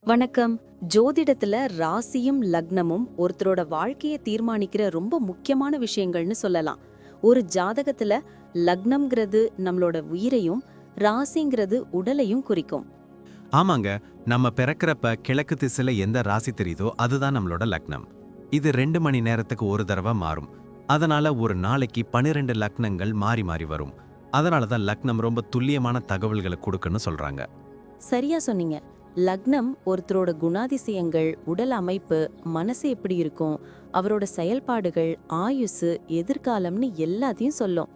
வணக்கம். ஜோதிடத்துல ராசியும் லக்னமும் ஒருத்தரோட வாழ்க்கையை தீர்மானிக்கிற ரொம்ப முக்கியமான விஷயங்கள்னு சொல்லலாம். ஒரு ஜாதகத்துல லக்னம்ங்கிறது நம்மளோட உயிரையும், ராசிங்கிறது உடலையும் குறிக்கும். ஆமாங்க. நம்ம பிறக்கிறப்ப கிழக்கு திசையில எந்த ராசி தெரியுதோ அதுதான் நம்மளோட லக்னம். இது 2 மணி நேரத்துக்கு ஒரு தடவை மாறும். அதனால ஒரு நாளைக்கு 12 லக்னங்கள் மாறி மாறி வரும். அதனால தான் லக்னம் ரொம்ப துல்லியமான தகவல்களை கொடுக்குன்னு சொல்றாங்க. சரியா சொன்னீங்க. லக்னம் ஒருத்தரோட குணாதிசயங்கள், உடல் அமைப்பு, மனசு எப்படி இருக்கும், அவரோட செயல்பாடுகள், ஆயுசு, எதிர்காலம்னு எல்லாத்தையும் சொல்லும்.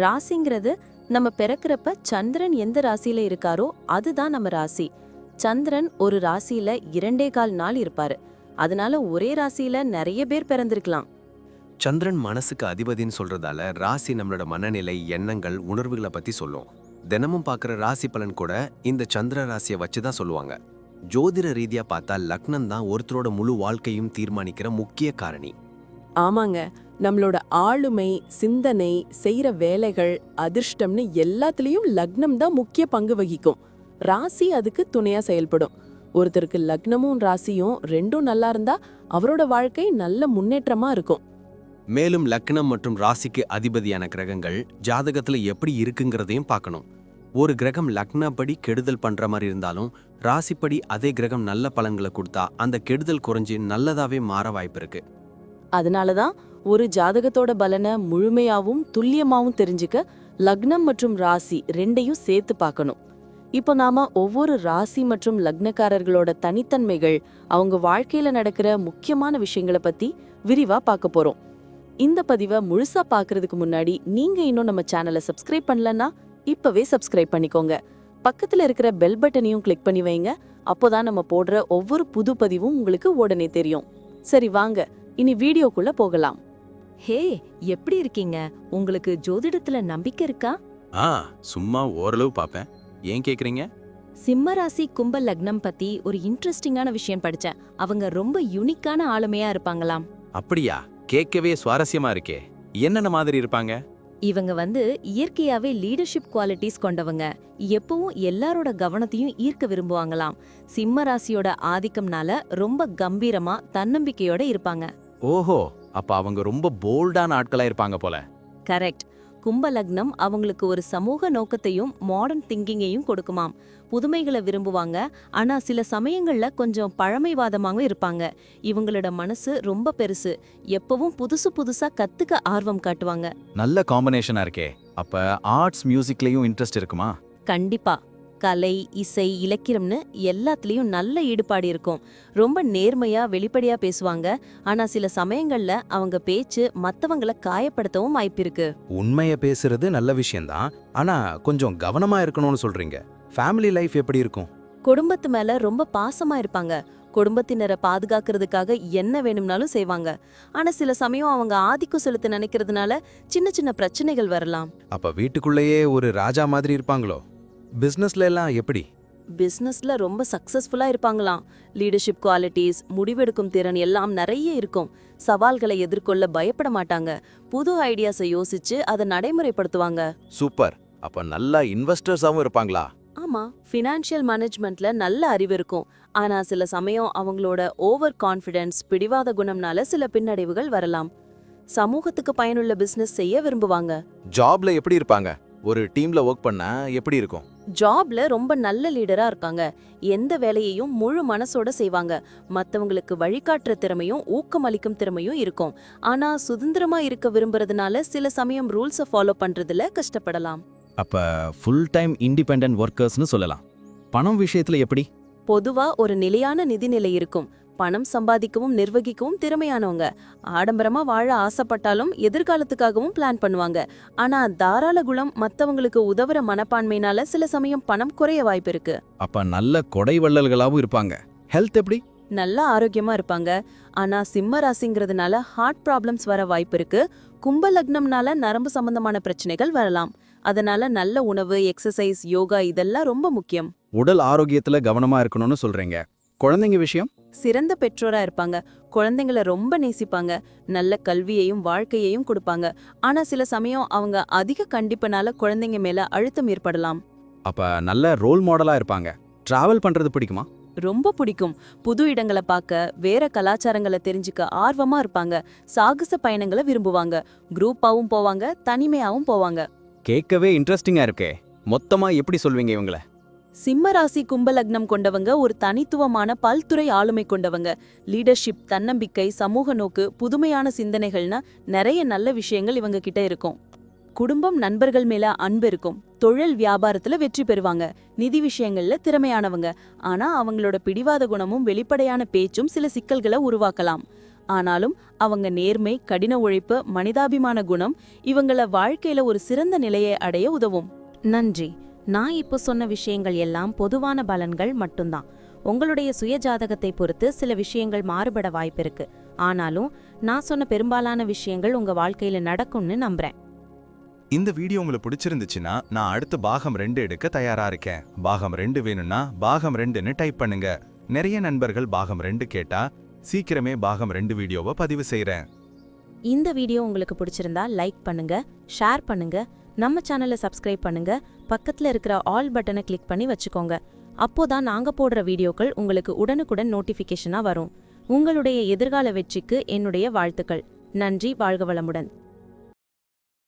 ராசிங்கிறது நம்ம பிறக்கிறப்ப சந்திரன் எந்த ராசியில இருக்காரோ அதுதான் நம்ம ராசி. சந்திரன் ஒரு ராசியில 2.25 நாள் இருப்பாரு. அதனால ஒரே ராசியில நிறைய பேர் பிறந்திருக்கலாம். சந்திரன் மனசுக்கு அதிபதின்னு சொல்றதால ராசி நம்மளோட மனநிலை, எண்ணங்கள், உணர்வுகளை பத்தி சொல்லும். தினமும் பார்க்குற ராசி பலன் கூட இந்த சந்திர ராசியை வச்சு தான் சொல்லுவாங்க. ஜோதிட ரீதியா பார்த்தா லக்னம் தான் ஒருத்தரோட முழு வாழ்க்கையும் தீர்மானிக்கிற முக்கிய காரணி. ஆமாங்க, நம்மளோட ஆளுமை, சிந்தனை, செய்யற வேலைகள், அதிர்ஷ்டம்னு எல்லாத்துலயும் லக்னம் தான் முக்கிய பங்கு வகிக்கும். ராசி அதுக்கு துணையா செயல்படும். ஒருத்தருக்கு லக்னமும் ராசியும் ரெண்டும் நல்லா இருந்தா அவரோட வாழ்க்கை நல்ல முன்னேற்றமா இருக்கும். மேலும் லக்னம் மற்றும் ராசிக்கு அதிபதியான கிரகங்கள் ஜாதகத்துல எப்படி இருக்குங்கிறதையும் பார்க்கணும். ஒரு கிரகம் லக்னப்படி கெடுதல் பண்ற மாதிரி இருந்தாலும் ராசிப்படி அதே கிரகம் நல்ல பலன்களை கொடுத்தா அந்த கெடுதல் குறைஞ்சி நல்லதாவே மாற வாய்ப்பு இருக்கு. அதனாலதான் ஒரு ஜாதகத்தோட பலனை முழுமையாவும் துல்லியமாவும் தெரிஞ்சுக்க லக்னம் மற்றும் ராசி ரெண்டையும் சேர்த்து பார்க்கணும். இப்போ நாம ஒவ்வொரு ராசி மற்றும் லக்னக்காரர்களோட தனித்தன்மைகள், அவங்க வாழ்க்கையில நடக்கிற முக்கியமான விஷயங்களை பத்தி விரிவா பார்க்க போறோம். இந்த பதிவை முழுசா பார்க்கறதுக்கு முன்னாடி நீங்க இன்னும் நம்ம சேனலை சப்ஸ்கிரைப் பண்ணலன்னா இப்பவே சப்ஸ்கிரைப் பண்ணிக்கோங்க. பக்கத்துல இருக்கிற பெல் பட்டனையும் கிளிக் பண்ணி வைங்க. அப்போதான் நம்ம போடுற ஒவ்வொரு புது பதிவும் உங்களுக்கு உடனே தெரியும். சரி வாங்க, இனி வீடியோக்குள்ள போகலாம். ஹே, எப்படி இருக்கீங்க? உங்களுக்கு ஜோதிடத்துல நம்பிக்கை இருக்கா? சும்மா ஓரளவு பாப்பேன். ஏன் கேக்குறீங்க? சிம்ம ராசி கும்ப லக்னம் பத்தி ஒரு இன்ட்ரெஸ்டிங்கான விஷயம் படிச்சேன். அவங்க ரொம்ப யூனிக்கான ஆளுமையா இருப்பாங்களாம். அப்படியா? கேட்கவே சுவாரஸ்யமா இருக்கே. என்னென்ன மாதிரி இருப்பாங்க? இவங்க இயற்கையாவே லீடர்ஷிப் குவாலிட்டிஸ் கொண்டவங்க. எப்பவும் எல்லாரோட கவனத்தையும் ஈர்க்க விரும்புவாங்களாம். சிம்ம ராசியோட ஆதிக்கம்னால ரொம்ப கம்பீரமா, தன்னம்பிக்கையோட இருப்பாங்க. ஓஹோ, அப்ப அவங்க ரொம்ப போல்டான ஆட்களா இருப்பாங்க போல. கரெக்ட். கும்ப லக்னம் அவங்களுக்கு ஒரு சமூக நோக்கத்தையும் மாடர்ன் திங்கிங்கையும் கொடுக்குமாம். புதுமைகளை விரும்புவாங்க, ஆனா சில சமயங்கள்ல கொஞ்சம் பழமைவாதமாகவும் இருப்பாங்க. இவங்களோட மனசு ரொம்ப பெருசு. எப்பவும் புதுசு புதுசா கத்துக்க ஆர்வம் காட்டுவாங்க. நல்ல காம்பினேஷனா இருக்கே. அப்ப ஆர்ட்ஸ், மியூசிக்லயும் இன்ட்ரெஸ்ட் இருக்குமா? கண்டிப்பா. கலை, இசை, இலக்கியம்னு எல்லாத்துலயும் நல்ல ஈடுபாடு இருக்கும். ரொம்ப நேர்மையா, வெளிப்படையா பேசுவாங்க. ஆனா சில சமயங்கள்ல அவங்க பேச்சு மத்தவங்கள காயப்படுத்தவும் வாய்ப்பிருக்கு. உண்மைய பேசுறது நல்ல விஷயம்தான். ஆனா கொஞ்சம் கவனமா இருக்கணும்னு சொல்றீங்க. ஃபேமிலி லைஃப் எப்படி இருக்கும்? குடும்பத்து மேல ரொம்ப பாசமா இருப்பாங்க. குடும்பத்தினரை பாதுகாக்கிறதுக்காக என்ன வேணும்னாலும் செய்வாங்க. ஆனா சில சமயம் அவங்க ஆதிக்கம் செலுத்த நினைக்கிறதுனால சின்ன சின்ன பிரச்சனைகள் வரலாம். அப்ப வீட்டுக்குள்ளேயே ஒரு ராஜா மாதிரி இருப்பாங்களோ? பிசினஸ்ல எல்லாம் எப்படி? பிசினஸ்ல ரொம்ப சக்சஸ்ஃபுல்லா இருப்பாங்களாம். லீடர்ஷிப் குவாலிட்டிஸ், முடிவெடுக்கும் திறன் எல்லாம் நிறைய இருக்கும். சவால்களை எதிர்கொள்ள பயப்பட மாட்டாங்க. புது ஐடியாஸை யோசிச்சு அதை நடைமுறைப்படுத்துவாங்க. சூப்பர். அப்ப நல்ல இன்வெஸ்டர்ஸாவும் இருப்பாங்களா? ஆமா, ஃபினான்ஷியல் மேனேஜ்மெண்ட்ல நல்ல அறிவு இருக்கும். ஆனா சில சமயம் அவங்களோட ஓவர் கான்ஃபிடன்ஸ், பிடிவாத குணம்னால சில பின்னடைவுகள் வரலாம். சமூகத்துக்கு பயனுள்ள பிசினஸ் செய்ய விரும்புவாங்க. ஜாப்ல எப்படி இருப்பாங்க? ஒரு டீம்ல ஒர்க் பண்ணா எப்படி இருக்கும்? ஜாப்ல ரொம்ப நல்ல லீடரா இருக்காங்க. எந்த வேலையையும் முழு மனசோட செய்வாங்க. மத்தவங்களுக்கு வழிகாட்டுற திறமையும் ஊக்கமளிக்கும் திறமையும் இருக்கும். ஆனா சுதந்திரமா இருக்க விரும்புறதுனால சில சமயம் ரூல்ஸை ஃபாலோ பண்றதுல கஷ்டப்படலாம். அப்ப ஃபுல் டைம் இண்டிபெண்டன்ட் ஒர்க்கர்ஸ்னு சொல்லலாம். பணம் விஷயத்துல எப்படி? பொதுவா ஒரு நிலையான நிதிநிலை இருக்கும். பணம் சம்பாதிக்கவும் நிர்வகிக்கவும் திறமையானவங்க. ஆடம்பரமா வாழ ஆசைப்பட்டாலும் எதிர்காலத்துக்காகவும் பிளான் பண்ணுவாங்க. ஆனா தாராள குணம், மத்தவங்களுக்கு உதவுற மனப்பான்மையினால சில சமயம் பணம் குறைய வாய்ப்பு இருக்கு. அப்ப நல்ல கொடை வள்ளல்களாவும் இருப்பாங்க. ஹெல்த் எப்படி? நல்ல ஆரோக்கியமா இருப்பாங்க. ஆனா சிம்ம ராசிங்கிறதுனால ஹார்ட் ப்ராப்ளம்ஸ் வர வாய்ப்பு இருக்கு. கும்ப லக்னம்னால நரம்பு சம்பந்தமான பிரச்சனைகள் வரலாம். அதனால நல்ல உணவு, எக்ஸசைஸ், யோகா இதெல்லாம் ரொம்ப முக்கியம். உடல் ஆரோக்கியத்துல கவனமா இருக்கணும்னு சொல்றீங்க. குழந்தைங்க விஷயம்? சிறந்த பெற்றோரா இருப்பாங்க. குழந்தைங்கள ரொம்ப நேசிப்பாங்க. நல்ல கல்வியையும் வாழ்க்கையையும் கொடுப்பாங்க. ஆனா சில சமயம் அவங்க அதிக கண்டிப்புனால குழந்தைங்க மேல அழுத்தம் ஏற்படலாம். அப்ப நல்ல ரோல் மாடலா இருப்பாங்க. டிராவல் பண்றது பிடிக்குமா? ரொம்ப பிடிக்கும். புது இடங்களை பார்க்க, வேற கலாச்சாரங்களை தெரிஞ்சுக்க ஆர்வமா இருப்பாங்க. சாகச பயணங்களை விரும்புவாங்க. குரூப்பாவும் போவாங்க, தனிமையாவும் போவாங்க. கேட்கவே இன்ட்ரெஸ்டிங்கா இருக்கே. மொத்தமா எப்படி சொல்வீங்க இவங்கள? சிம்ம ராசி கும்ப லக்னம் கொண்டவங்க ஒரு தனித்துவமான பல்துறை ஆளுமை கொண்டவங்க. லீடர்ஷிப், தன்னம்பிக்கை, சமூக நோக்கு, புதுமையான சிந்தனைகள்னா நிறைய நல்ல விஷயங்கள் இவங்க கிட்ட இருக்கும். குடும்பம், நண்பர்கள் மேல அன்பு இருக்கும். தொழில் வியாபாரத்துல வெற்றி பெறுவாங்க. நிதி விஷயங்கள்ல திறமையானவங்க. ஆனா அவங்களோட பிடிவாத குணமும் வெளிப்படையான பேச்சும் சில சிக்கல்களை உருவாக்கலாம். ஆனாலும் அவங்க நேர்மை, கடின உழைப்பு, மனிதாபிமான குணம் இவங்கள வாழ்க்கையில ஒரு சிறந்த நிலையை அடைய உதவும். நன்றி. நான் இப்போ சொன்ன விஷயங்கள் எல்லாம் பொதுவான பலன்கள் மட்டும்தான். உங்களுடைய சுய ஜாதகத்தை பொறுத்து சில விஷயங்கள் மாறுபட வாய்ப்பிருக்கு. ஆனாலும் நான் சொன்ன பெரும்பாலான விஷயங்கள் உங்க வாழ்க்கையில நடக்கும்னு நம்புறேன். இந்த வீடியோ உங்களுக்கு பிடிச்சிருந்துச்சுன்னா நான் அடுத்து பாகம் 2 எடுக்க தயாரா இருக்கேன். பாகம் 2 வேணும்னா பாகம் 2ன்னு டைப் பண்ணுங்க. நிறைய நண்பர்கள் பாகம் 2 கேட்டா சீக்கிரமே பாகம் 2 வீடியோவை பதிவு செய்றேன். இந்த வீடியோ உங்களுக்கு பிடிச்சிருந்தா லைக் பண்ணுங்க, ஷேர் பண்ணுங்க, நம்ம சேனலை சப்ஸ்கிரைப் பண்ணுங்க, பக்கத்துல இருக்கிற ஆல் பட்டனை கிளிக் பண்ணி வச்சுக்கோங்க. அப்போதான் நாங்க போடுற வீடியோக்கள் உங்களுக்கு உடனுக்குடன் நோட்டிஃபிகேஷனா வரும். உங்களுடைய எதிர்கால வெற்றிக்கு என்னுடைய வாழ்த்துக்கள். நன்றி. வாழ்க வளமுடன்.